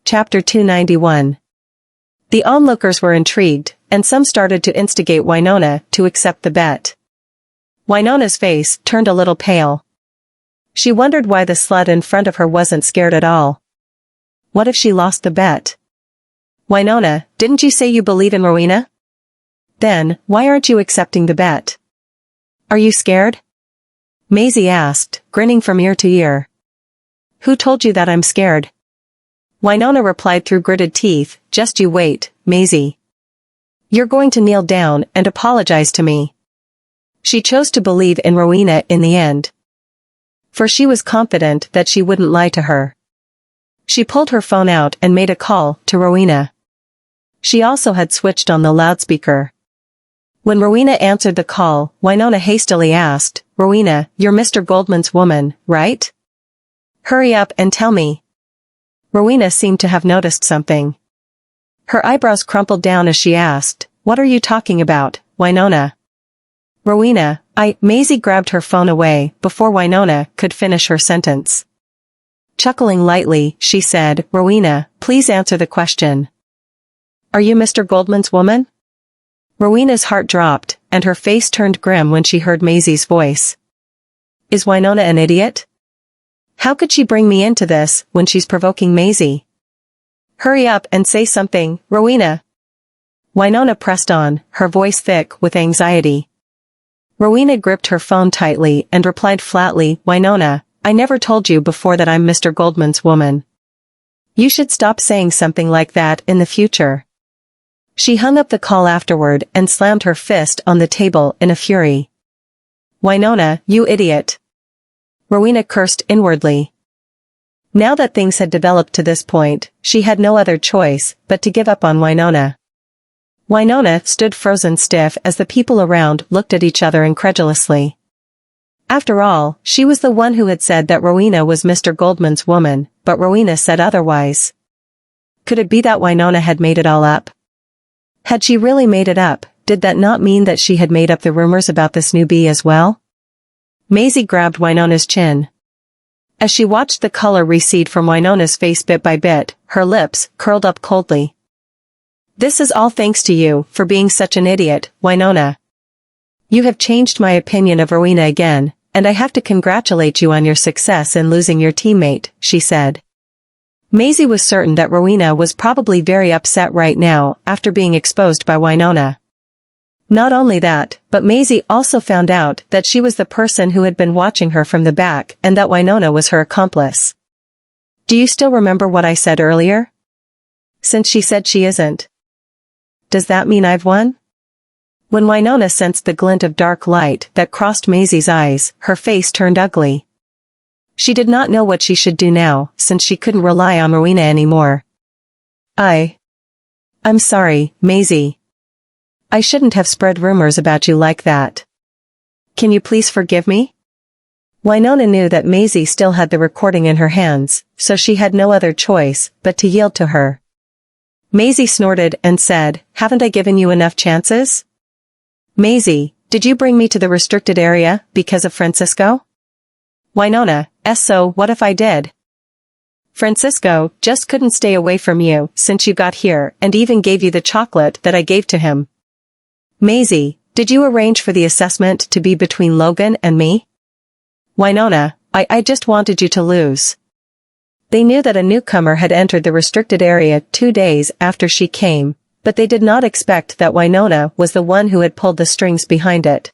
Chapter 291. The onlookers were intrigued, and some started to instigate Wynona to accept the bet. Wynona's face turned a little pale. She wondered why the slut in front of her wasn't scared at all. What if she lost the bet? Wynona, didn't you say you believe in Rowena? Then, why aren't you accepting the bet? Are you scared? Maisie asked, grinning from ear to ear. Who told you that I'm scared? Wynona replied through gritted teeth, just you wait, Maisie. You're going to kneel down and apologize to me. She chose to believe in Rowena in the end. For she was confident that she wouldn't lie to her. She pulled her phone out and made a call to Rowena. She also had switched on the loudspeaker. When Rowena answered the call, Wynona hastily asked, Rowena, you're Mr. Goldman's woman, right? Hurry up and tell me. Rowena seemed to have noticed something. Her eyebrows crumpled down as she asked, What are you talking about, Wynona? Rowena, Maisie grabbed her phone away before Wynona could finish her sentence. Chuckling lightly, she said, Rowena, please answer the question. Are you Mr. Goldman's woman? Rowena's heart dropped, and her face turned grim when she heard Maisie's voice. Is Wynona an idiot? How could she bring me into this when she's provoking Maisie? Hurry up and say something, Rowena. Wynona pressed on, her voice thick with anxiety. Rowena gripped her phone tightly and replied flatly, Wynona, I never told you before that I'm Mr. Goldman's woman. You should stop saying something like that in the future. She hung up the call afterward and slammed her fist on the table in a fury. Wynona, you idiot. Rowena cursed inwardly. Now that things had developed to this point, she had no other choice but to give up on Wynona. Wynona stood frozen stiff as the people around looked at each other incredulously. After all, she was the one who had said that Rowena was Mr. Goldman's woman, but Rowena said otherwise. Could it be that Wynona had made it all up? Had she really made it up, did that not mean that she had made up the rumors about this newbie as well? Maisie grabbed Wynona's chin. As she watched the color recede from Wynona's face bit by bit, her lips curled up coldly. This is all thanks to you for being such an idiot, Wynona. You have changed my opinion of Rowena again, and I have to congratulate you on your success in losing your teammate, she said. Maisie was certain that Rowena was probably very upset right now after being exposed by Wynona. Not only that, but Maisie also found out that she was the person who had been watching her from the back and that Wynona was her accomplice. Do you still remember what I said earlier? Since she said she isn't. Does that mean I've won? When Wynona sensed the glint of dark light that crossed Maisie's eyes, her face turned ugly. She did not know what she should do now, since she couldn't rely on Rowena anymore. I'm sorry, Maisie. I shouldn't have spread rumors about you like that. Can you please forgive me? Wynona knew that Maisie still had the recording in her hands, so she had no other choice but to yield to her. Maisie snorted and said, Haven't I given you enough chances? Maisie, did you bring me to the restricted area because of Francisco? Wynona, so what if I did? Francisco just couldn't stay away from you since you got here and even gave you the chocolate that I gave to him. Maisie, did you arrange for the assessment to be between Logan and me? Wynona, I just wanted you to lose. They knew that a newcomer had entered the restricted area 2 days after she came, but they did not expect that Wynona was the one who had pulled the strings behind it.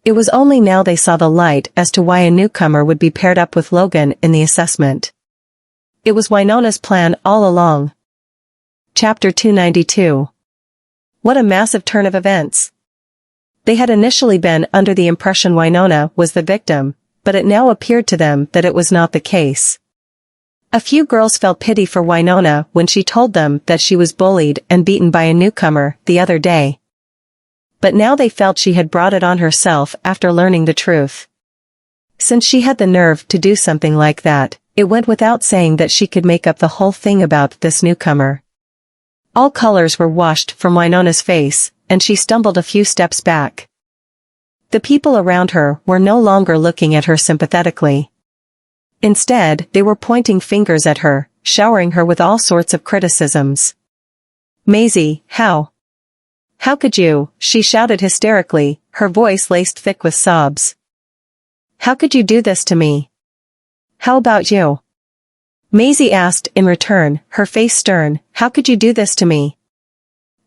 It was only now they saw the light as to why a newcomer would be paired up with Logan in the assessment. It was Wynona's plan all along. Chapter 292. What a massive turn of events. They had initially been under the impression Wynona was the victim, but it now appeared to them that it was not the case. A few girls felt pity for Wynona when she told them that she was bullied and beaten by a newcomer the other day. But now they felt she had brought it on herself after learning the truth. Since she had the nerve to do something like that, it went without saying that she could make up the whole thing about this newcomer. All colors were washed from Wynona's face, and she stumbled a few steps back. The people around her were no longer looking at her sympathetically. Instead, they were pointing fingers at her, showering her with all sorts of criticisms. "Maisie, how? How could you?" she shouted hysterically, her voice laced thick with sobs. "How could you do this to me? How about you?" Maisie asked in return, her face stern. "How could you do this to me?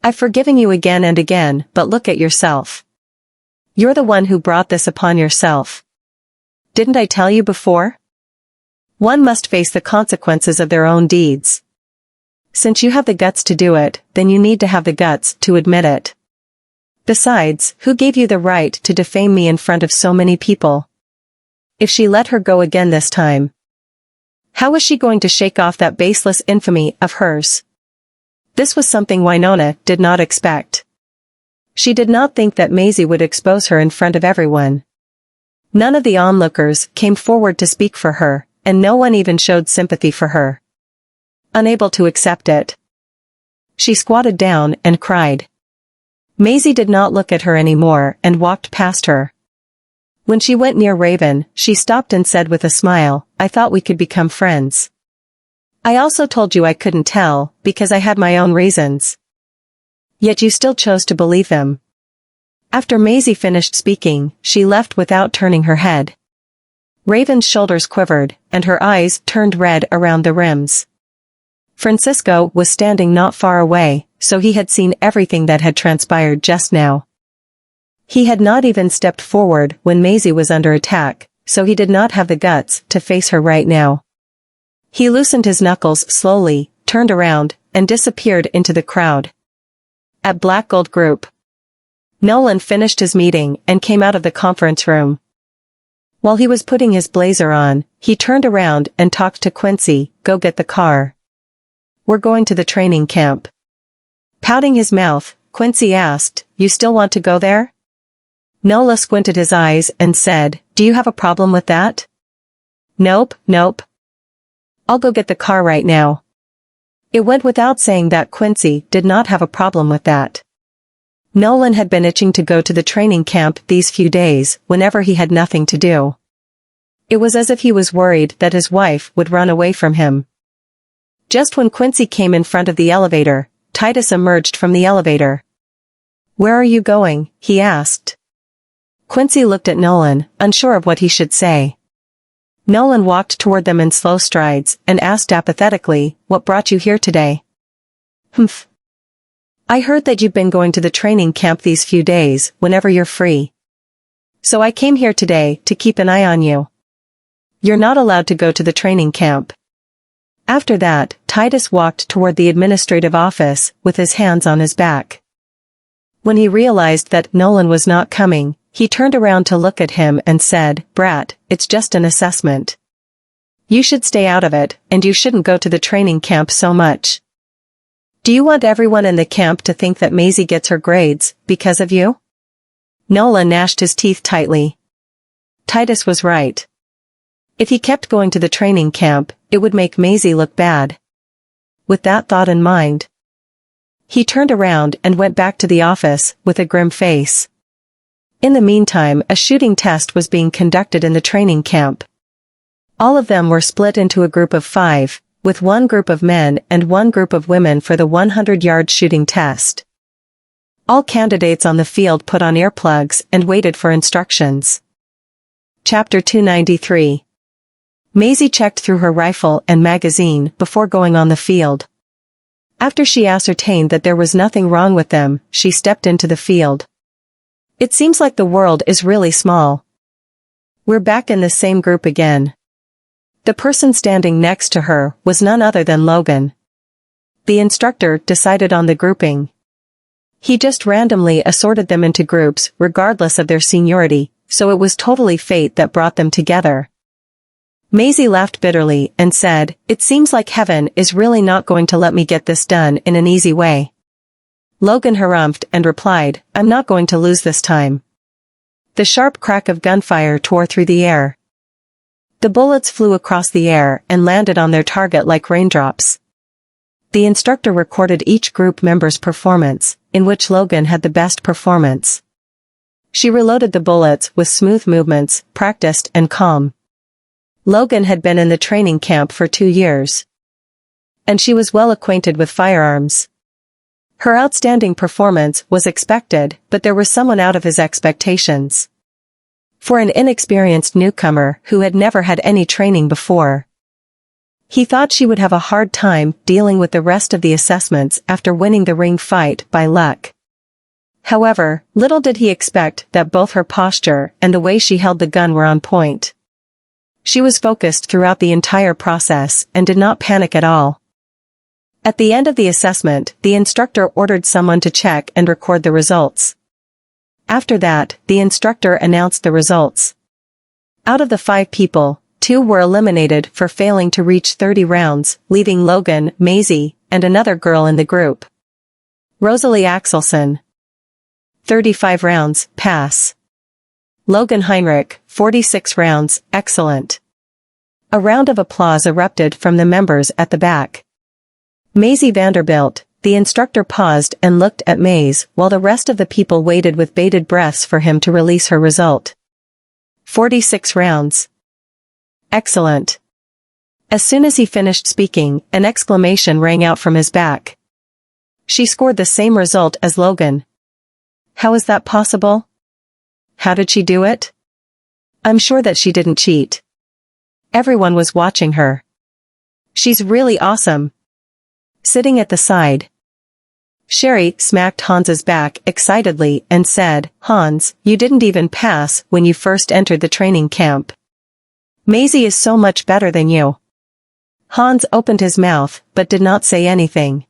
I've forgiven you again and again, but look at yourself. You're the one who brought this upon yourself. Didn't I tell you before? One must face the consequences of their own deeds. Since you have the guts to do it, then you need to have the guts to admit it. Besides, who gave you the right to defame me in front of so many people? If she let her go again this time, how was she going to shake off that baseless infamy of hers?" This was something Winona did not expect. She did not think that Maisie would expose her in front of everyone. None of the onlookers came forward to speak for her, and no one even showed sympathy for her. Unable to accept it, she squatted down and cried. Maisie did not look at her anymore and walked past her. When she went near Raven, she stopped and said with a smile, "I thought we could become friends. I also told you I couldn't tell, because I had my own reasons. Yet you still chose to believe them." After Maisie finished speaking, she left without turning her head. Raven's shoulders quivered, and her eyes turned red around the rims. Francisco was standing not far away, so he had seen everything that had transpired just now. He had not even stepped forward when Maisie was under attack, so he did not have the guts to face her right now. He loosened his knuckles slowly, turned around, and disappeared into the crowd. At Black Gold Group, Nolan finished his meeting and came out of the conference room. While he was putting his blazer on, he turned around and talked to Quincy. "Go get the car. We're going to the training camp." Pouting his mouth, Quincy asked, "You still want to go there?" Nola squinted his eyes and said, "Do you have a problem with that?" Nope. I'll go get the car right now." It went without saying that Quincy did not have a problem with that. Nolan had been itching to go to the training camp these few days, whenever he had nothing to do. It was as if he was worried that his wife would run away from him. Just when Quincy came in front of the elevator, Titus emerged from the elevator. "Where are you going?" he asked. Quincy looked at Nolan, unsure of what he should say. Nolan walked toward them in slow strides and asked apathetically, "What brought you here today?" "Humph. I heard that you've been going to the training camp these few days, whenever you're free. So I came here today to keep an eye on you. You're not allowed to go to the training camp." After that, Titus walked toward the administrative office, with his hands on his back. When he realized that Nolan was not coming, he turned around to look at him and said, "Brat, it's just an assessment. You should stay out of it, and you shouldn't go to the training camp so much. Do you want everyone in the camp to think that Maisie gets her grades because of you?" Nolan gnashed his teeth tightly. Titus was right. If he kept going to the training camp, it would make Maisie look bad. With that thought in mind, he turned around and went back to the office with a grim face. In the meantime, a shooting test was being conducted in the training camp. All of them were split into a group of 5, with one group of men and one group of women for the 100-yard shooting test. All candidates on the field put on earplugs and waited for instructions. Chapter 293. Maisie checked through her rifle and magazine before going on the field. After she ascertained that there was nothing wrong with them, she stepped into the field. It seems like the world is really small. We're back in the same group again. The person standing next to her was none other than Logan. The instructor decided on the grouping. He just randomly assorted them into groups regardless of their seniority, so it was totally fate that brought them together. Maisie laughed bitterly and said, "It seems like heaven is really not going to let me get this done in an easy way." Logan harumphed and replied, "I'm not going to lose this time." The sharp crack of gunfire tore through the air. The bullets flew across the air and landed on their target like raindrops. The instructor recorded each group member's performance, in which Logan had the best performance. She reloaded the bullets with smooth movements, practiced and calm. Logan had been in the training camp for 2 years. and she was well acquainted with firearms. Her outstanding performance was expected, but there was someone out of his expectations. For an inexperienced newcomer who had never had any training before, he thought she would have a hard time dealing with the rest of the assessments after winning the ring fight by luck. However, little did he expect that both her posture and the way she held the gun were on point. She was focused throughout the entire process and did not panic at all. At the end of the assessment, the instructor ordered someone to check and record the results. After that, the instructor announced the results. Out of the 5 people, 2 were eliminated for failing to reach 30 rounds, leaving Logan, Maisie, and another girl in the group. Rosalie Axelson. 35 rounds, pass. Logan Heinrich, 46 rounds, excellent. A round of applause erupted from the members at the back. Maisie Vanderbilt, the instructor paused and looked at Maze while the rest of the people waited with bated breaths for him to release her result. 46 rounds. Excellent. As soon as he finished speaking, an exclamation rang out from his back. She scored the same result as Logan. How is that possible? How did she do it? I'm sure that she didn't cheat. Everyone was watching her. She's really awesome. Sitting at the side, Sherry smacked Hans's back excitedly and said, Hans, you didn't even pass when you first entered the training camp. Maisie is so much better than you. Hans opened his mouth but did not say anything.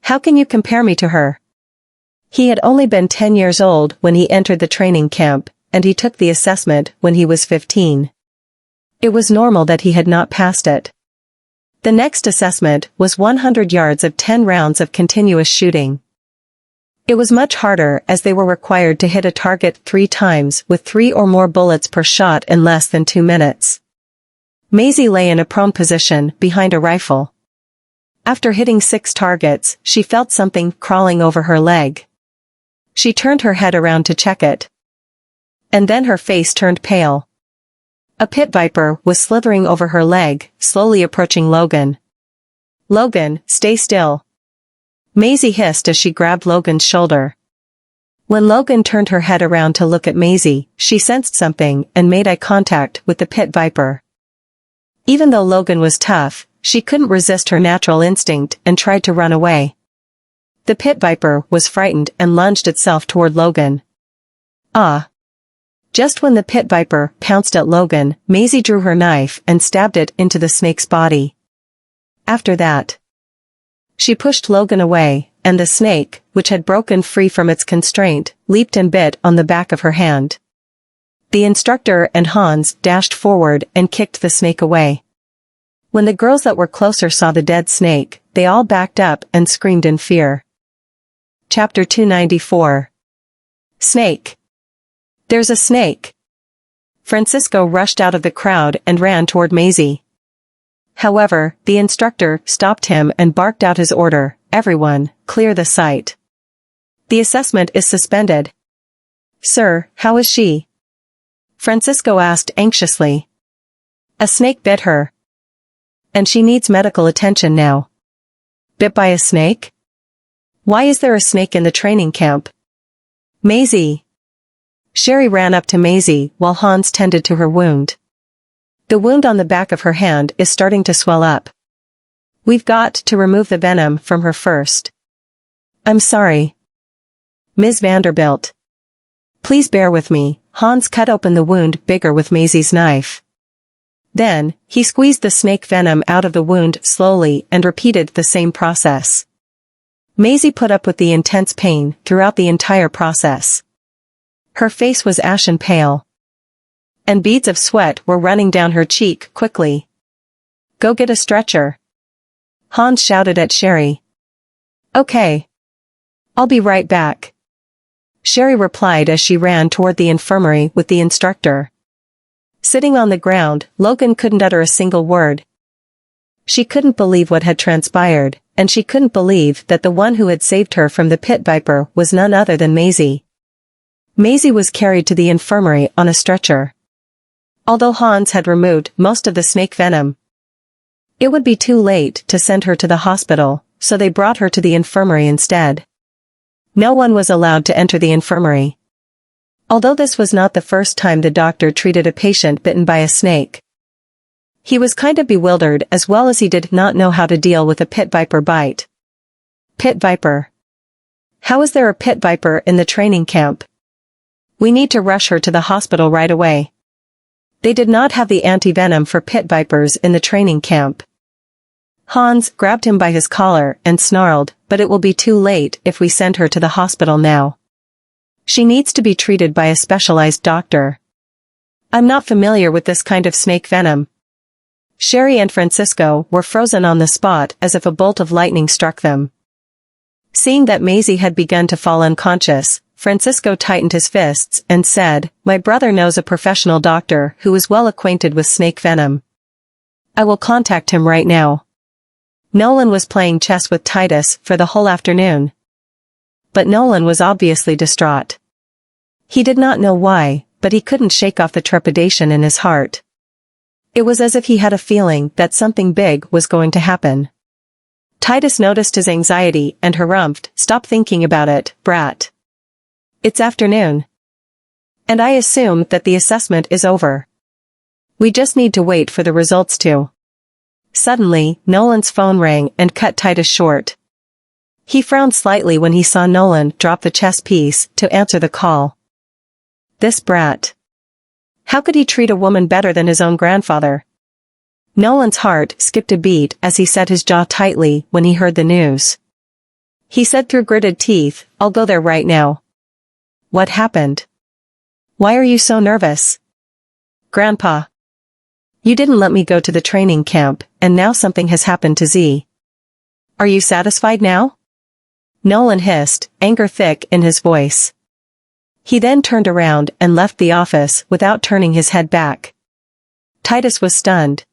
How can you compare me to her? He had only been 10 years old when he entered the training camp, and he took the assessment when he was 15. It was normal that he had not passed it. The next assessment was 100 yards of 10 rounds of continuous shooting. It was much harder as they were required to hit a target 3 times with 3 or more bullets per shot in less than 2 minutes. Maisie lay in a prone position behind a rifle. After hitting 6 targets, she felt something crawling over her leg. She turned her head around to check it. And then her face turned pale. A pit viper was slithering over her leg, slowly approaching Logan. Logan, stay still. Maisie hissed as she grabbed Logan's shoulder. When Logan turned her head around to look at Maisie, she sensed something and made eye contact with the pit viper. Even though Logan was tough, she couldn't resist her natural instinct and tried to run away. The pit viper was frightened and lunged itself toward Logan. Ah! Just when the pit viper pounced at Logan, Maisie drew her knife and stabbed it into the snake's body. After that, she pushed Logan away, and the snake, which had broken free from its constraint, leaped and bit on the back of her hand. The instructor and Hans dashed forward and kicked the snake away. When the girls that were closer saw the dead snake, they all backed up and screamed in fear. Chapter 294. Snake. There's a snake. Francisco rushed out of the crowd and ran toward Maisie. However, the instructor stopped him and barked out his order, everyone, clear the site. The assessment is suspended. Sir, how is she? Francisco asked anxiously. A snake bit her. And she needs medical attention now. Bit by a snake? Why is there a snake in the training camp? Maisie. Sherry ran up to Maisie while Hans tended to her wound. The wound on the back of her hand is starting to swell up. We've got to remove the venom from her first. I'm sorry. Ms. Vanderbilt. Please bear with me. Hans cut open the wound bigger with Maisie's knife. Then, he squeezed the snake venom out of the wound slowly and repeated the same process. Maisie put up with the intense pain throughout the entire process. Her face was ashen pale, and beads of sweat were running down her cheek quickly. Go get a stretcher. Hans shouted at Sherry. Okay. I'll be right back. Sherry replied as she ran toward the infirmary with the instructor. Sitting on the ground, Logan couldn't utter a single word. She couldn't believe what had transpired, and she couldn't believe that the one who had saved her from the pit viper was none other than Maisie. Maisie was carried to the infirmary on a stretcher. Although Hans had removed most of the snake venom, It would be too late to send her to the hospital, so they brought her to the infirmary instead. No one was allowed to enter the infirmary. Although this was not the first time the doctor treated a patient bitten by a snake. He was kind of bewildered as well as he did not know how to deal with a pit viper bite. Pit viper. How is there a pit viper in the training camp? We need to rush her to the hospital right away. They did not have the anti-venom for pit vipers in the training camp. Hans grabbed him by his collar and snarled, but it will be too late if we send her to the hospital now. She needs to be treated by a specialized doctor. I'm not familiar with this kind of snake venom. Sherry and Francisco were frozen on the spot as if a bolt of lightning struck them. Seeing that Maisie had begun to fall unconscious, Francisco tightened his fists and said, "My brother knows a professional doctor who is well acquainted with snake venom. I will contact him right now." Nolan was playing chess with Titus for the whole afternoon. But Nolan was obviously distraught. He did not know why, but he couldn't shake off the trepidation in his heart. It was as if he had a feeling that something big was going to happen. Titus noticed his anxiety and harumphed, "Stop thinking about it, brat. It's afternoon. And I assume that the assessment is over. We just need to wait for the results to." Suddenly, Nolan's phone rang and cut Titus short. He frowned slightly when he saw Nolan drop the chess piece to answer the call. This brat. How could he treat a woman better than his own grandfather? Nolan's heart skipped a beat as he set his jaw tightly when he heard the news. He said through gritted teeth, "I'll go there right now." What happened? Why are you so nervous? Grandpa. You didn't let me go to the training camp, and now something has happened to Z. Are you satisfied now? Nolan hissed, anger thick in his voice. He then turned around and left the office without turning his head back. Titus was stunned.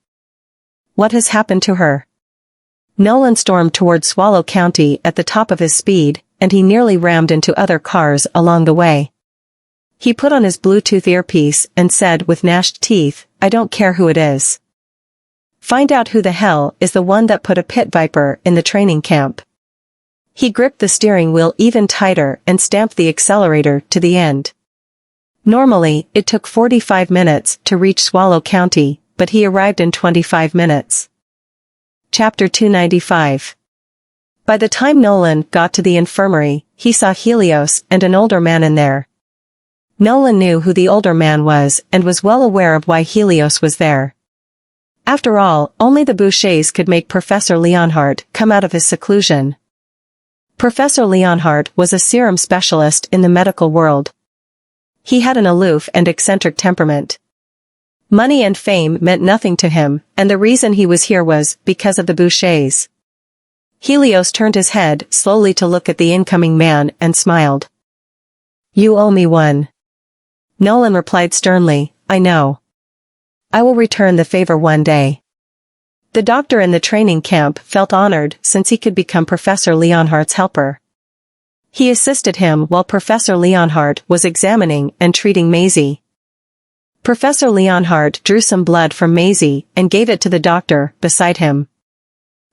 What has happened to her? Nolan stormed toward Swallow County at the top of his speed, and he nearly rammed into other cars along the way. He put on his Bluetooth earpiece and said with gnashed teeth, "I don't care who it is. Find out who the hell is the one that put a pit viper in the training camp." He gripped the steering wheel even tighter and stamped the accelerator to the end. Normally, it took 45 minutes to reach Swallow County, but he arrived in 25 minutes. Chapter 295. By the time Nolan got to the infirmary, he saw Helios and an older man in there. Nolan knew who the older man was and was well aware of why Helios was there. After all, only the Bouchers could make Professor Leonhardt come out of his seclusion. Professor Leonhardt was a serum specialist in the medical world. He had an aloof and eccentric temperament. Money and fame meant nothing to him, and the reason he was here was because of the Bouchers. Helios turned his head slowly to look at the incoming man and smiled. "You owe me one." Nolan replied sternly, "I know. I will return the favor one day." The doctor in the training camp felt honored since he could become Professor Leonhardt's helper. He assisted him while Professor Leonhardt was examining and treating Maisie. Professor Leonhardt drew some blood from Maisie and gave it to the doctor beside him.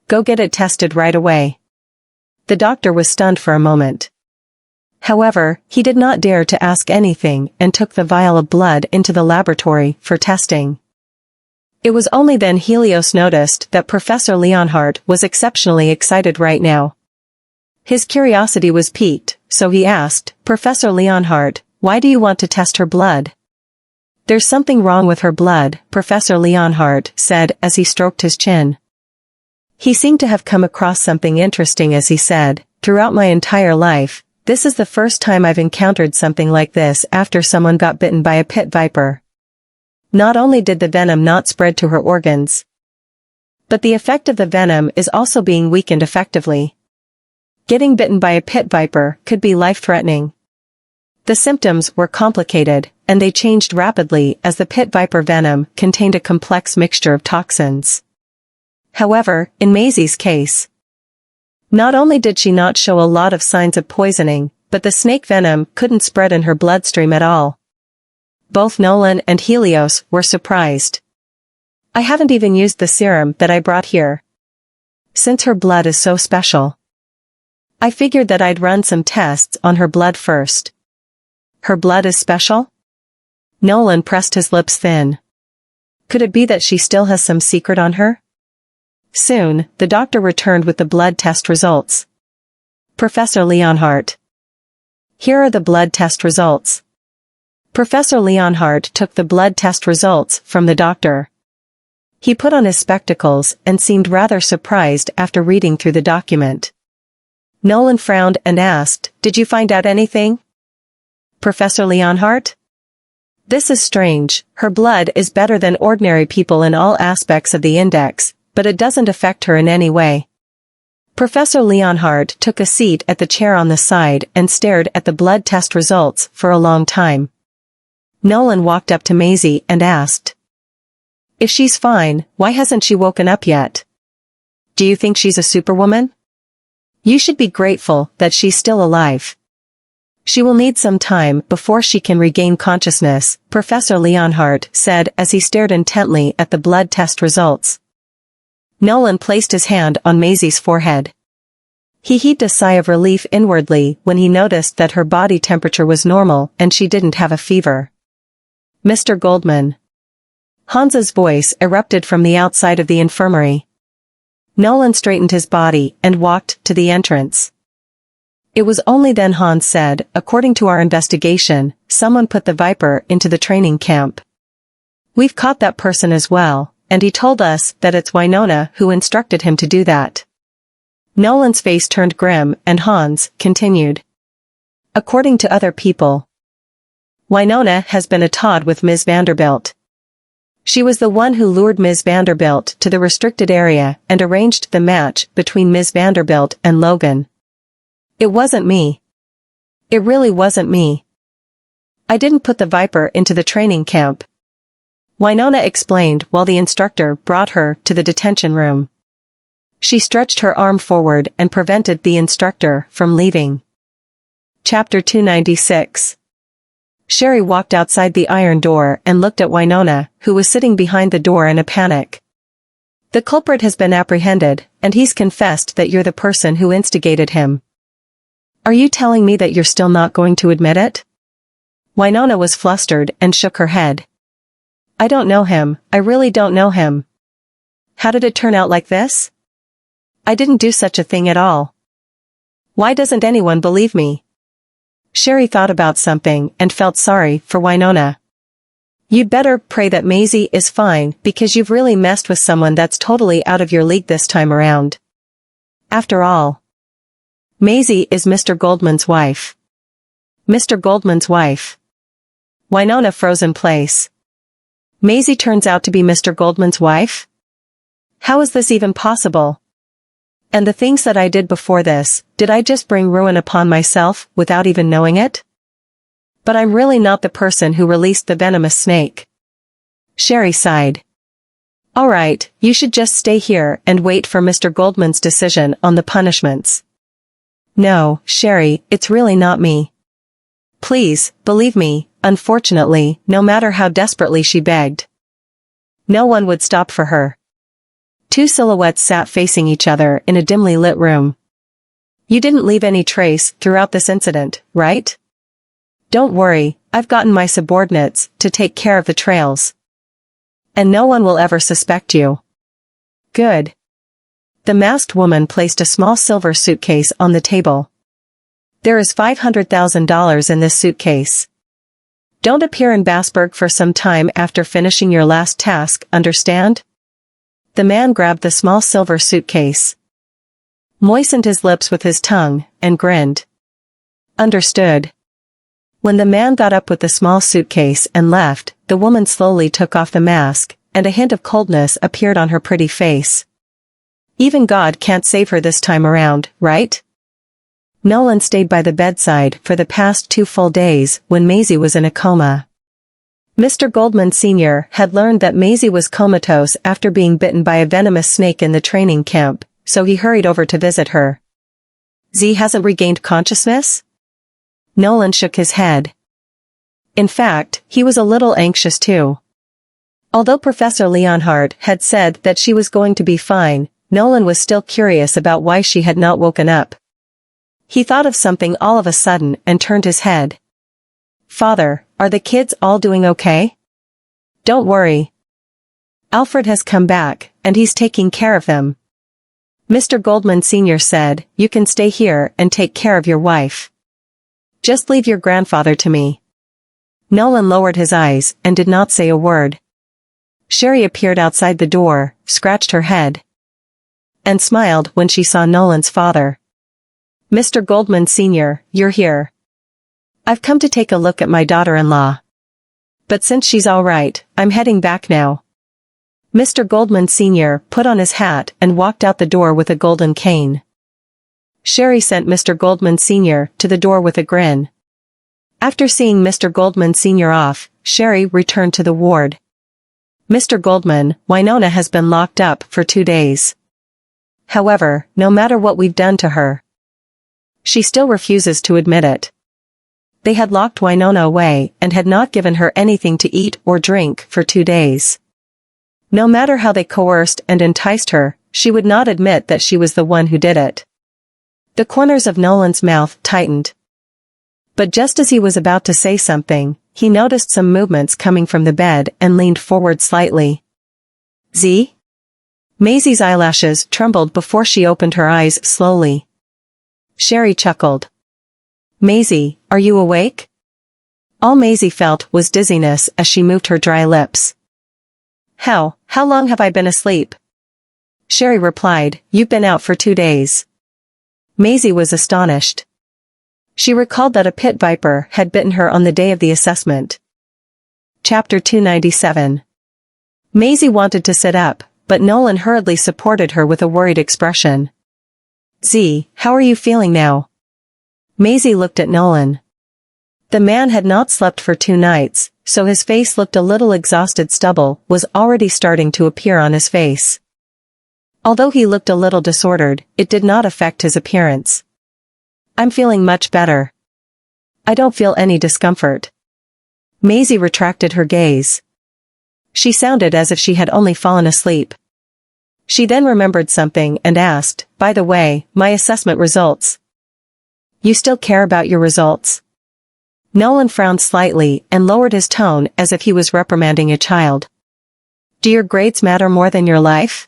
"Go get it tested right away." The doctor was stunned for a moment. However, he did not dare to ask anything and took the vial of blood into the laboratory for testing. It was only then Helios noticed that Professor Leonhardt was exceptionally excited right now. His curiosity was piqued, so he asked, "Professor Leonhardt, why do you want to test her blood?" "There's something wrong with her blood," Professor Leonhardt said as he stroked his chin. He seemed to have come across something interesting as he said, "Throughout my entire life, this is the first time I've encountered something like this after someone got bitten by a pit viper. Not only did the venom not spread to her organs, but the effect of the venom is also being weakened effectively. Getting bitten by a pit viper could be life-threatening." The symptoms were complicated, and they changed rapidly as the pit viper venom contained a complex mixture of toxins. However, in Maisie's case, not only did she not show a lot of signs of poisoning, but the snake venom couldn't spread in her bloodstream at all. Both Nolan and Helios were surprised. I haven't even used the serum that I brought here. Since her blood is so special, I figured that I'd run some tests on her blood first. Her blood is special? Nolan pressed his lips thin. Could it be that she still has some secret on her? Soon, the doctor returned with the blood test results. Professor Leonhardt. Here are the blood test results. Professor Leonhardt took the blood test results from the doctor. He put on his spectacles and seemed rather surprised after reading through the document. Nolan frowned and asked, "Did you find out anything, Professor Leonhardt? This is strange. Her blood is better than ordinary people in all aspects of the index, but it doesn't affect her in any way." Professor Leonhardt took a seat at the chair on the side and stared at the blood test results for a long time. Nolan walked up to Maisie and asked, "If she's fine, why hasn't she woken up yet? Do you think she's a superwoman? You should be grateful that she's still alive. She will need some time before she can regain consciousness," Professor Leonhardt said as he stared intently at the blood test results. Nolan placed his hand on Maisie's forehead. He heaved a sigh of relief inwardly when he noticed that her body temperature was normal and she didn't have a fever. "Mr. Goldman." Hans's voice erupted from the outside of the infirmary. Nolan straightened his body and walked to the entrance. It was only then Hans said, "According to our investigation, someone put the Viper into the training camp. We've caught that person as well, and he told us that it's Winona who instructed him to do that." Nolan's face turned grim and Hans continued, "According to other people, Winona has been a Todd with Ms. Vanderbilt. She was the one who lured Ms. Vanderbilt to the restricted area and arranged the match between Ms. Vanderbilt and Logan. It wasn't me. It really wasn't me. I didn't put the Viper into the training camp," Winona explained while the instructor brought her to the detention room. She stretched her arm forward and prevented the instructor from leaving. Chapter 296. Sherry walked outside the iron door and looked at Winona, who was sitting behind the door in a panic. "The culprit has been apprehended, and he's confessed that you're the person who instigated him. Are you telling me that you're still not going to admit it?" Winona was flustered and shook her head. "I don't know him, I really don't know him. How did it turn out like this? I didn't do such a thing at all. Why doesn't anyone believe me?" Sherry thought about something and felt sorry for Winona. "You'd better pray that Maisie is fine because you've really messed with someone that's totally out of your league this time around. After all, Maisie is Mr. Goldman's wife." "Mr. Goldman's wife?" Winona froze in place. "Maisie turns out to be Mr. Goldman's wife? How is this even possible? And the things that I did before this, did I just bring ruin upon myself without even knowing it? But I'm really not the person who released the venomous snake." Sherry sighed. "All right, you should just stay here and wait for Mr. Goldman's decision on the punishments." "No, Sherry, it's really not me. Please, believe me." Unfortunately, no matter how desperately she begged, no one would stop for her. Two silhouettes sat facing each other in a dimly lit room. "You didn't leave any trace throughout this incident, right?" "Don't worry, I've gotten my subordinates to take care of the trails. And no one will ever suspect you." "Good." The masked woman placed a small silver suitcase on the table. "There is $500,000 in this suitcase. Don't appear in Bassburg for some time after finishing your last task, understand?" The man grabbed the small silver suitcase, moistened his lips with his tongue, and grinned. "Understood." When the man got up with the small suitcase and left, the woman slowly took off the mask, and a hint of coldness appeared on her pretty face. "Even God can't save her this time around, right?" Nolan stayed by the bedside for the past 2 full days when Maisie was in a coma. Mr. Goldman Sr. had learned that Maisie was comatose after being bitten by a venomous snake in the training camp, so he hurried over to visit her. "Z hasn't regained consciousness?" Nolan shook his head. In fact, he was a little anxious too. Although Professor Leonhardt had said that she was going to be fine, Nolan was still curious about why she had not woken up. He thought of something all of a sudden and turned his head. "Father, are the kids all doing okay?" "Don't worry. Alfred has come back, and he's taking care of them. Mr. Goldman Sr. said, you can stay here and take care of your wife. Just leave your grandfather to me." Nolan lowered his eyes and did not say a word. Sherry appeared outside the door, scratched her head, and smiled when she saw Nolan's father. "Mr. Goldman Sr., you're here. I've come to take a look at my daughter-in-law. But since she's all right, I'm heading back now." Mr. Goldman Sr. put on his hat and walked out the door with a golden cane. Sherry sent Mr. Goldman Sr. to the door with a grin. After seeing Mr. Goldman Sr. off, Sherry returned to the ward. "Mr. Goldman, Winona has been locked up for 2 days. However, no matter what we've done to her, she still refuses to admit it. They had locked Winona away and had not given her anything to eat or drink for 2 days. No matter how they coerced and enticed her, she would not admit that she was the one who did it." The corners of Nolan's mouth tightened. But just as he was about to say something, he noticed some movements coming from the bed and leaned forward slightly. "Z?" Maisie's eyelashes trembled before she opened her eyes slowly. Sherry chuckled. "Maisie, are you awake?" All Maisie felt was dizziness as she moved her dry lips. How long have I been asleep?" Sherry replied, "You've been out for 2 days." Maisie was astonished. She recalled that a pit viper had bitten her on the day of the assessment. Chapter 297. Maisie wanted to sit up, but Nolan hurriedly supported her with a worried expression. "Z, how are you feeling now?" Maisie looked at Nolan. The man had not slept for 2 nights, so his face looked a little exhausted. Stubble was already starting to appear on his face. Although he looked a little disordered, it did not affect his appearance. "I'm feeling much better. I don't feel any discomfort." Maisie retracted her gaze. She sounded as if she had only fallen asleep. She then remembered something and asked, "By the way, my assessment results. You still care about your results?" Nolan frowned slightly and lowered his tone as if he was reprimanding a child. "Do your grades matter more than your life?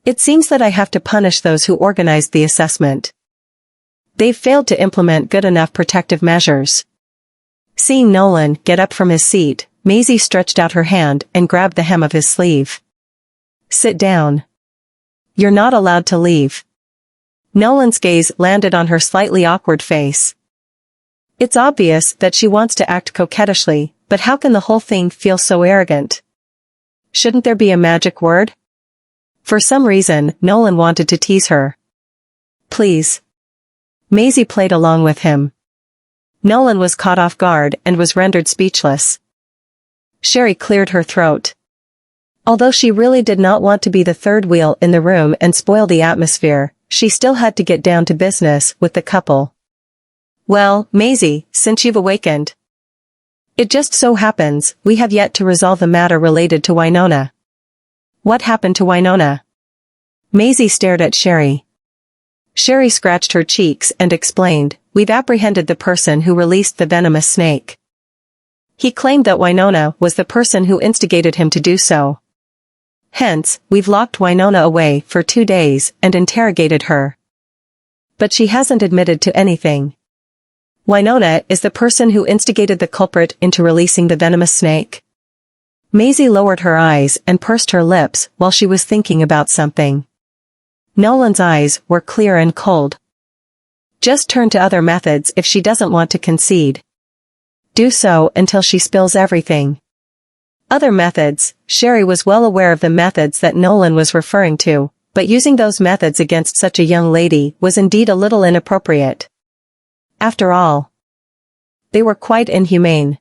It seems that I have to punish those who organized the assessment. They've failed to implement good enough protective measures." Seeing Nolan get up from his seat, Maisie stretched out her hand and grabbed the hem of his sleeve. "Sit down. You're not allowed to leave." Nolan's gaze landed on her slightly awkward face. It's obvious that she wants to act coquettishly, but how can the whole thing feel so arrogant? Shouldn't there be a magic word? For some reason, Nolan wanted to tease her. "Please." Maisie played along with him. Nolan was caught off guard and was rendered speechless. Sherry cleared her throat. Although she really did not want to be the third wheel in the room and spoil the atmosphere, she still had to get down to business with the couple. "Well, Maisie, since you've awakened, it just so happens we have yet to resolve the matter related to Winona." "What happened to Winona?" Maisie stared at Sherry. Sherry scratched her cheeks and explained, "We've apprehended the person who released the venomous snake. He claimed that Winona was the person who instigated him to do so. Hence, we've locked Winona away for 2 days and interrogated her. But she hasn't admitted to anything. Winona is the person who instigated the culprit into releasing the venomous snake." Maisie lowered her eyes and pursed her lips while she was thinking about something. Nolan's eyes were clear and cold. "Just turn to other methods if she doesn't want to concede. Do so until she spills everything." Other methods. Sherry was well aware of the methods that Nolan was referring to, but using those methods against such a young lady was indeed a little inappropriate. After all, they were quite inhumane.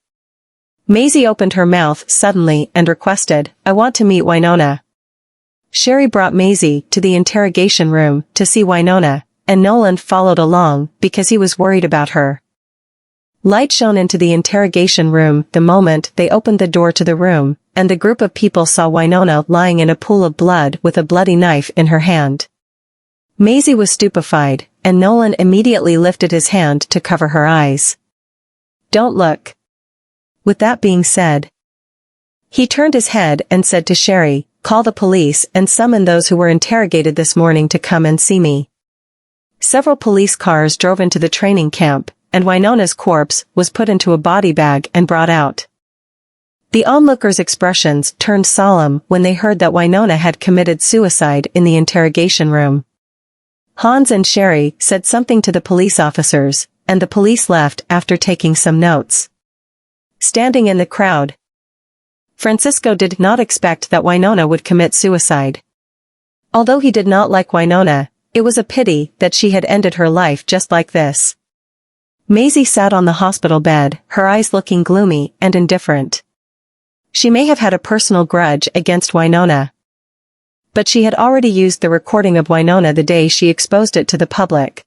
Maisie opened her mouth suddenly and requested, "I want to meet Winona." Sherry brought Maisie to the interrogation room to see Winona, and Nolan followed along because he was worried about her. Light shone into the interrogation room the moment they opened the door to the room, and the group of people saw Winona lying in a pool of blood with a bloody knife in her hand. Maisie was stupefied, and Nolan immediately lifted his hand to cover her eyes. "Don't look." With that being said, he turned his head and said to Sherry, "Call the police and summon those who were interrogated this morning to come and see me." Several police cars drove into the training camp, and Winona's corpse was put into a body bag and brought out. The onlookers' expressions turned solemn when they heard that Winona had committed suicide in the interrogation room. Hans and Sherry said something to the police officers, and the police left after taking some notes. Standing in the crowd, Francisco did not expect that Winona would commit suicide. Although he did not like Winona, it was a pity that she had ended her life just like this. Maisie sat on the hospital bed, her eyes looking gloomy and indifferent. She may have had a personal grudge against Winona, but she had already used the recording of Winona the day she exposed it to the public.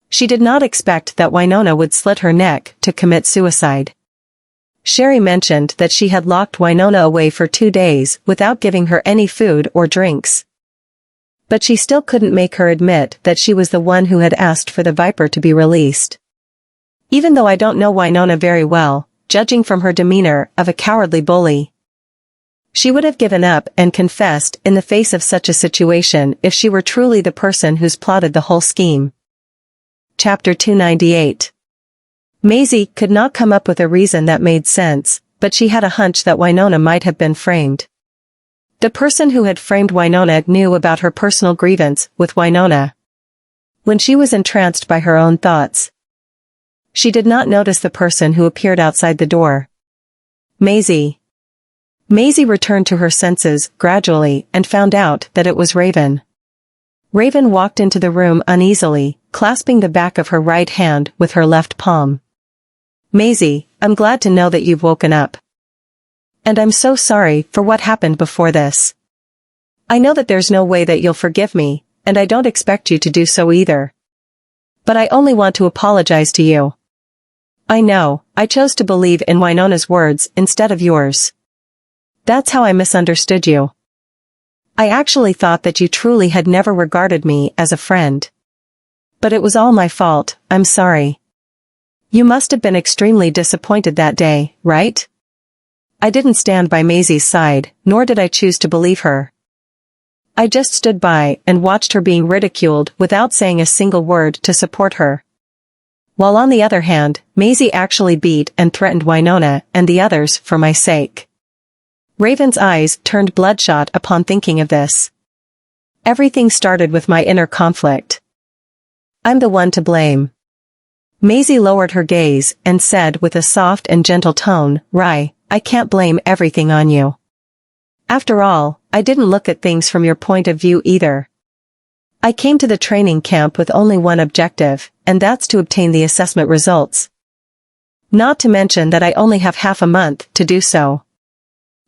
She did not expect that Winona would slit her neck to commit suicide. Sherry mentioned that she had locked Winona away for 2 days without giving her any food or drinks. But she still couldn't make her admit that she was the one who had asked for the Viper to be released. "Even though I don't know Winona very well, judging from her demeanor of a cowardly bully, she would have given up and confessed in the face of such a situation if she were truly the person who's plotted the whole scheme." Chapter 298. Maisie could not come up with a reason that made sense, but she had a hunch that Winona might have been framed. The person who had framed Winona knew about her personal grievance with Winona. When she was entranced by her own thoughts, she did not notice the person who appeared outside the door. Maisie. Maisie returned to her senses gradually and found out that it was Raven. Raven walked into the room uneasily, clasping the back of her right hand with her left palm. "Maisie, I'm glad to know that you've woken up. And I'm so sorry for what happened before this. I know that there's no way that you'll forgive me, and I don't expect you to do so either. But I only want to apologize to you. I know, I chose to believe in Winona's words instead of yours. That's how I misunderstood you. I actually thought that you truly had never regarded me as a friend. But it was all my fault, I'm sorry. You must have been extremely disappointed that day, right?" I didn't stand by Maisie's side, nor did I choose to believe her. I just stood by and watched her being ridiculed without saying a single word to support her. While on the other hand, Maisie actually beat and threatened Winona and the others for my sake. Raven's eyes turned bloodshot upon thinking of this. Everything started with my inner conflict. I'm the one to blame. Maisie lowered her gaze and said with a soft and gentle tone, "Rai, I can't blame everything on you. After all, I didn't look at things from your point of view either. I came to the training camp with only one objective, and that's to obtain the assessment results. Not to mention that I only have half a month to do so."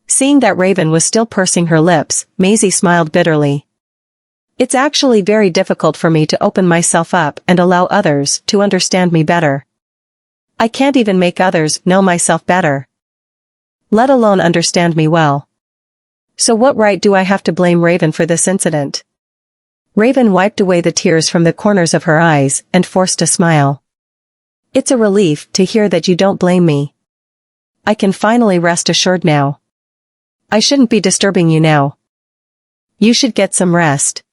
Seeing that Raven was still pursing her lips, Maisie smiled bitterly. "It's actually very difficult for me to open myself up and allow others to understand me better. I can't even make others know myself better, let alone understand me well. So what right do I have to blame Raven for this incident?" Raven wiped away the tears from the corners of her eyes and forced a smile. "It's a relief to hear that you don't blame me. I can finally rest assured now. I shouldn't be disturbing you now. You should get some rest."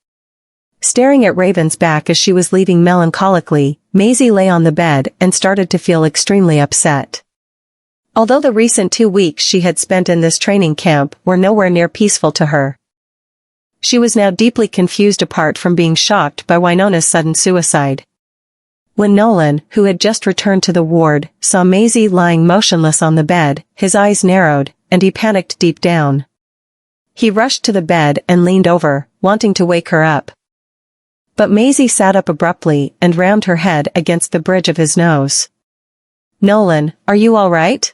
Staring at Raven's back as she was leaving melancholically, Maisie lay on the bed and started to feel extremely upset. Although the recent 2 weeks she had spent in this training camp were nowhere near peaceful to her, she was now deeply confused apart from being shocked by Winona's sudden suicide. When Nolan, who had just returned to the ward, saw Maisie lying motionless on the bed, his eyes narrowed, and he panicked deep down. He rushed to the bed and leaned over, wanting to wake her up. But Maisie sat up abruptly and rammed her head against the bridge of his nose. "Nolan, are you all right?"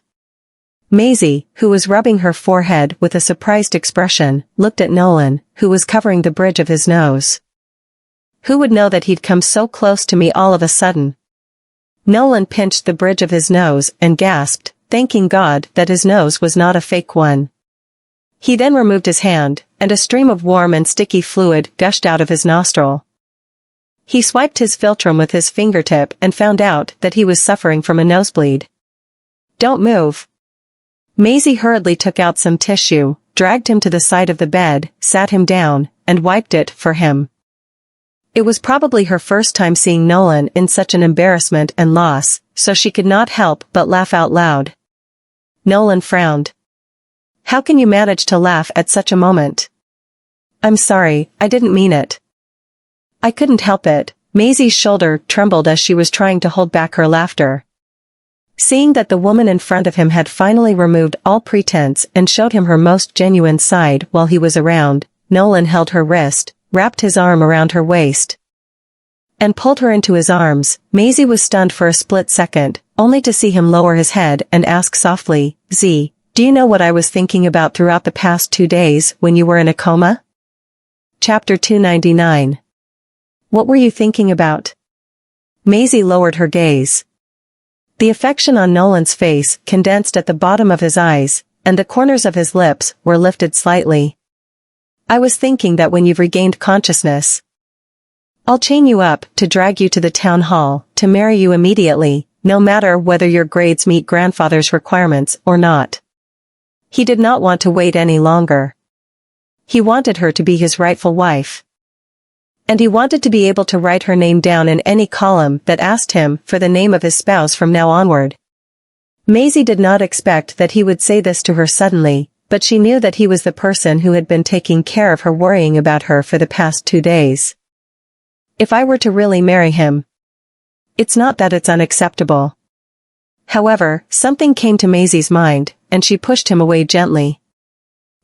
Maisie, who was rubbing her forehead with a surprised expression, looked at Nolan, who was covering the bridge of his nose. Who would know that he'd come so close to me all of a sudden? Nolan pinched the bridge of his nose and gasped, thanking God that his nose was not a fake one. He then removed his hand, and a stream of warm and sticky fluid gushed out of his nostril. He swiped his philtrum with his fingertip and found out that he was suffering from a nosebleed. "Don't move." Maisie hurriedly took out some tissue, dragged him to the side of the bed, sat him down, and wiped it for him. It was probably her first time seeing Nolan in such an embarrassment and loss, so she could not help but laugh out loud. Nolan frowned. "How can you manage to laugh at such a moment?" "I'm sorry, I didn't mean it." "I couldn't help it." Maisie's shoulder trembled as she was trying to hold back her laughter. Seeing that the woman in front of him had finally removed all pretense and showed him her most genuine side while he was around, Nolan held her wrist, wrapped his arm around her waist, and pulled her into his arms. Maisie was stunned for a split second, only to see him lower his head and ask softly, "Z, do you know what I was thinking about throughout the past 2 days when you were in a coma?" Chapter 299. What were you thinking about? Maisie lowered her gaze. The affection on Nolan's face condensed at the bottom of his eyes, and the corners of his lips were lifted slightly. "I was thinking that when you've regained consciousness, I'll chain you up to drag you to the town hall, to marry you immediately, no matter whether your grades meet grandfather's requirements or not." He did not want to wait any longer. He wanted her to be his rightful wife. And he wanted to be able to write her name down in any column that asked him for the name of his spouse from now onward. Maisie did not expect that he would say this to her suddenly, but she knew that he was the person who had been taking care of her, worrying about her for the past 2 days. If I were to really marry him, it's not that it's unacceptable. However, something came to Maisie's mind, and she pushed him away gently.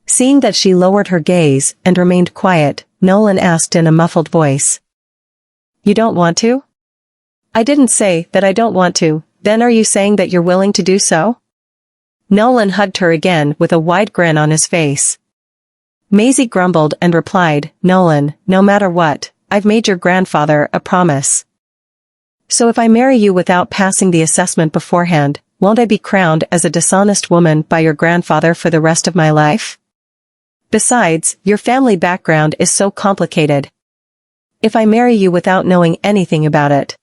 Seeing that she lowered her gaze and remained quiet, Nolan asked in a muffled voice, "You don't want to?" "I didn't say that I don't want to." "Then are you saying that you're willing to do so?" Nolan hugged her again with a wide grin on his face. Maisie grumbled and replied, "Nolan, no matter what, I've made your grandfather a promise. So if I marry you without passing the assessment beforehand, won't I be crowned as a dishonest woman by your grandfather for the rest of my life? Besides, your family background is so complicated. If I marry you without knowing anything about it,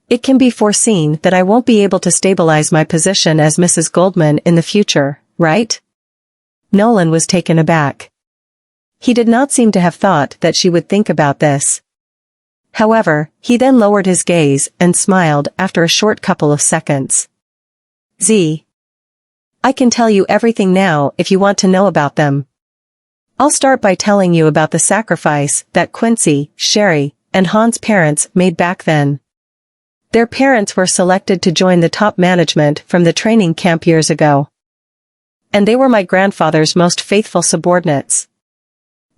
it can be foreseen that I won't be able to stabilize my position as Mrs. Goldman in the future, right?" Nolan was taken aback. He did not seem to have thought that she would think about this. However, he then lowered his gaze and smiled after a short couple of seconds. "Z, I can tell you everything now if you want to know about them. I'll start by telling you about the sacrifice that Quincy, Sherry, and Han's parents made back then. Their parents were selected to join the top management from the training camp years ago. And they were my grandfather's most faithful subordinates.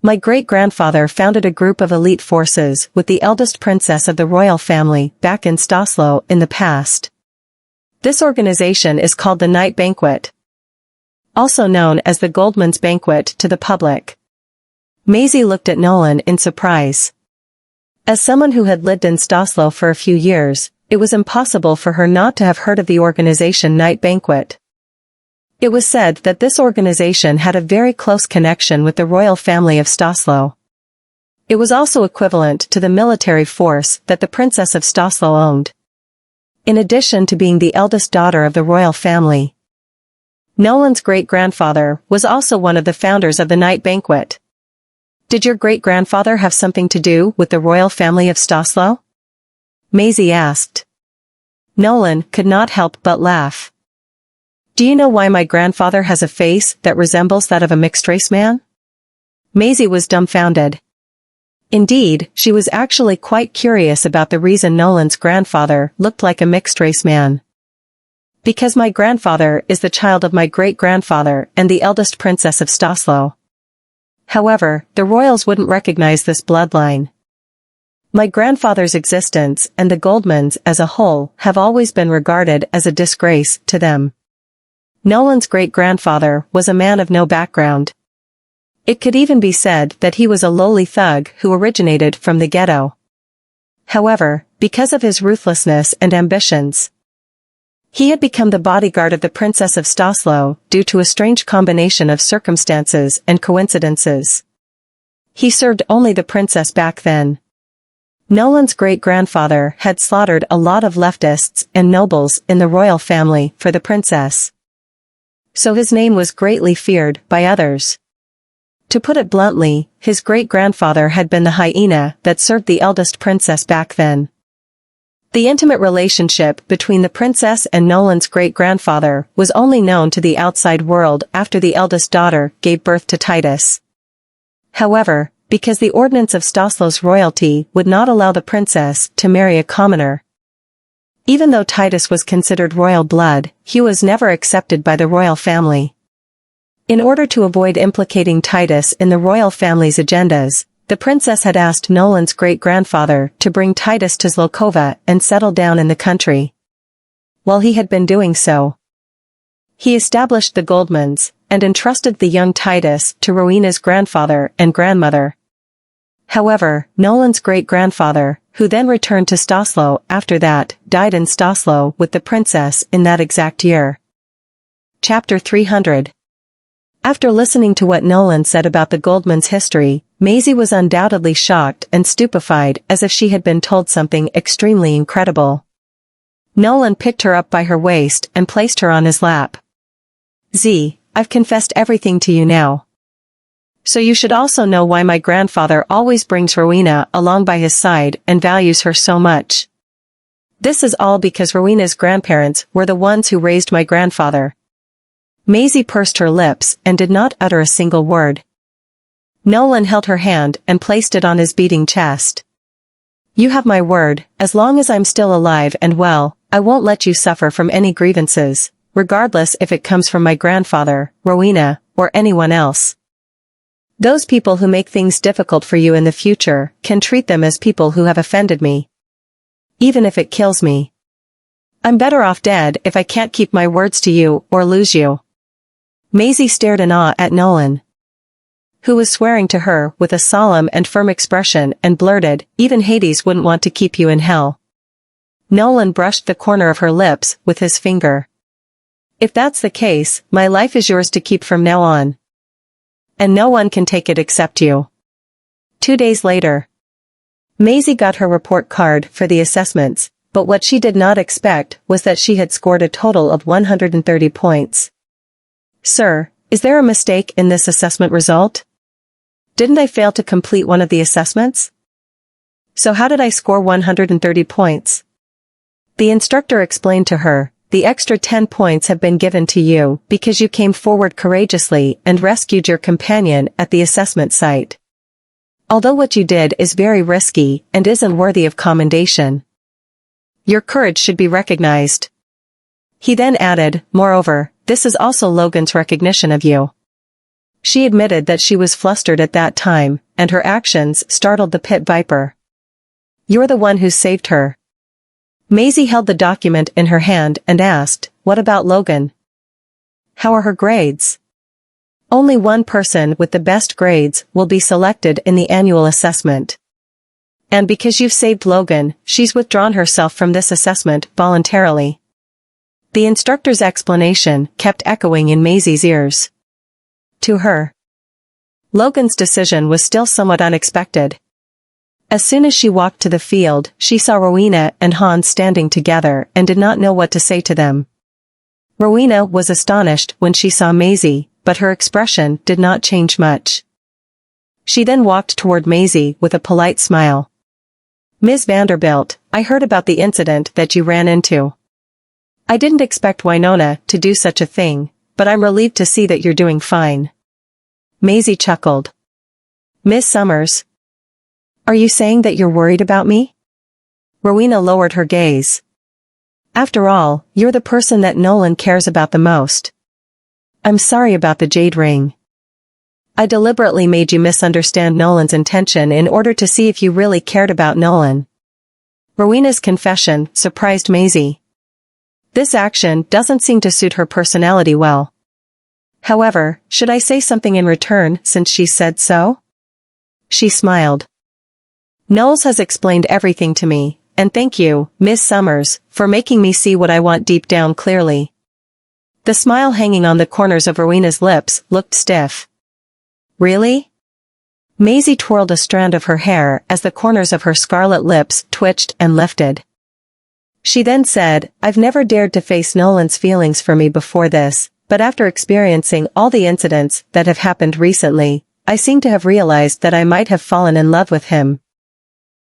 My great-grandfather founded a group of elite forces with the eldest princess of the royal family back in Staslo in the past. This organization is called the Night Banquet, also known as the Goldman's Banquet to the public." Maisie looked at Nolan in surprise. As someone who had lived in Staslo for a few years, it was impossible for her not to have heard of the organization Night Banquet. It was said that this organization had a very close connection with the royal family of Staslo. It was also equivalent to the military force that the Princess of Staslo owned. In addition to being the eldest daughter of the royal family, Nolan's great-grandfather was also one of the founders of the Night Banquet. "Did your great-grandfather have something to do with the royal family of Staslo?" Maisie asked. Nolan could not help but laugh. "Do you know why my grandfather has a face that resembles that of a mixed-race man?" Maisie was dumbfounded. Indeed, she was actually quite curious about the reason Nolan's grandfather looked like a mixed-race man. "Because my grandfather is the child of my great-grandfather and the eldest princess of Staslo. However, the royals wouldn't recognize this bloodline. My grandfather's existence and the Goldmans as a whole have always been regarded as a disgrace to them. Nolan's great-grandfather was a man of no background. It could even be said that he was a lowly thug who originated from the ghetto. However, because of his ruthlessness and ambitions, he had become the bodyguard of the Princess of Staslo due to a strange combination of circumstances and coincidences. He served only the princess back then. Nolan's great-grandfather had slaughtered a lot of leftists and nobles in the royal family for the princess, so his name was greatly feared by others. To put it bluntly, his great-grandfather had been the hyena that served the eldest princess back then. The intimate relationship between the princess and Nolan's great-grandfather was only known to the outside world after the eldest daughter gave birth to Titus. However, because the ordinance of Staslo's royalty would not allow the princess to marry a commoner, even though Titus was considered royal blood, he was never accepted by the royal family. In order to avoid implicating Titus in the royal family's agendas, the princess had asked Nolan's great-grandfather to bring Titus to Zlokova and settle down in the country. While he had been doing so, he established the Goldmans, and entrusted the young Titus to Rowena's grandfather and grandmother. However, Nolan's great-grandfather, who then returned to Staslo after that, died in Staslo with the princess in that exact year. Chapter 300. After listening to what Nolan said about the Goldman's history, Maisie was undoubtedly shocked and stupefied as if she had been told something extremely incredible. Nolan picked her up by her waist and placed her on his lap. I've confessed everything to you now. So you should also know why my grandfather always brings Rowena along by his side and values her so much. This is all because Rowena's grandparents were the ones who raised my grandfather. Maisie pursed her lips and did not utter a single word. Nolan held her hand and placed it on his beating chest. You have my word, as long as I'm still alive and well, I won't let you suffer from any grievances, regardless if it comes from my grandfather, Rowena, or anyone else. Those people who make things difficult for you in the future can treat them as people who have offended me, even if it kills me. I'm better off dead if I can't keep my words to you or lose you. Maisie stared in awe at Nolan, who was swearing to her with a solemn and firm expression, and blurted, even Hades wouldn't want to keep you in hell. Nolan brushed the corner of her lips with his finger. If that's the case, my life is yours to keep from now on. And no one can take it except you. 2 days later, Maisie got her report card for the assessments, but what she did not expect was that she had scored a total of 130 points. Sir, is there a mistake in this assessment result? Didn't I fail to complete one of the assessments? So how did I score 130 points? The instructor explained to her, the extra 10 points have been given to you because you came forward courageously and rescued your companion at the assessment site. Although what you did is very risky and isn't worthy of commendation, your courage should be recognized. He then added, moreover, this is also Logan's recognition of you. She admitted that she was flustered at that time, and her actions startled the pit viper. You're the one who saved her. Maisie held the document in her hand and asked, what about Logan? How are her grades? Only one person with the best grades will be selected in the annual assessment. And because you've saved Logan, she's withdrawn herself from this assessment voluntarily. The instructor's explanation kept echoing in Maisie's ears. To her, Logan's decision was still somewhat unexpected. As soon as she walked to the field, she saw Rowena and Hans standing together and did not know what to say to them. Rowena was astonished when she saw Maisie, but her expression did not change much. She then walked toward Maisie with a polite smile. Ms. Vanderbilt, I heard about the incident that you ran into. I didn't expect Wynona to do such a thing, but I'm relieved to see that you're doing fine. Maisie chuckled. Miss Summers, are you saying that you're worried about me? Rowena lowered her gaze. After all, you're the person that Nolan cares about the most. I'm sorry about the jade ring. I deliberately made you misunderstand Nolan's intention in order to see if you really cared about Nolan. Rowena's confession surprised Maisie. This action doesn't seem to suit her personality well. However, should I say something in return since she said so? She smiled. Knowles has explained everything to me, and thank you, Miss Summers, for making me see what I want deep down clearly. The smile hanging on the corners of Rowena's lips looked stiff. Really? Maisie twirled a strand of her hair as the corners of her scarlet lips twitched and lifted. She then said, I've never dared to face Nolan's feelings for me before this, but after experiencing all the incidents that have happened recently, I seem to have realized that I might have fallen in love with him.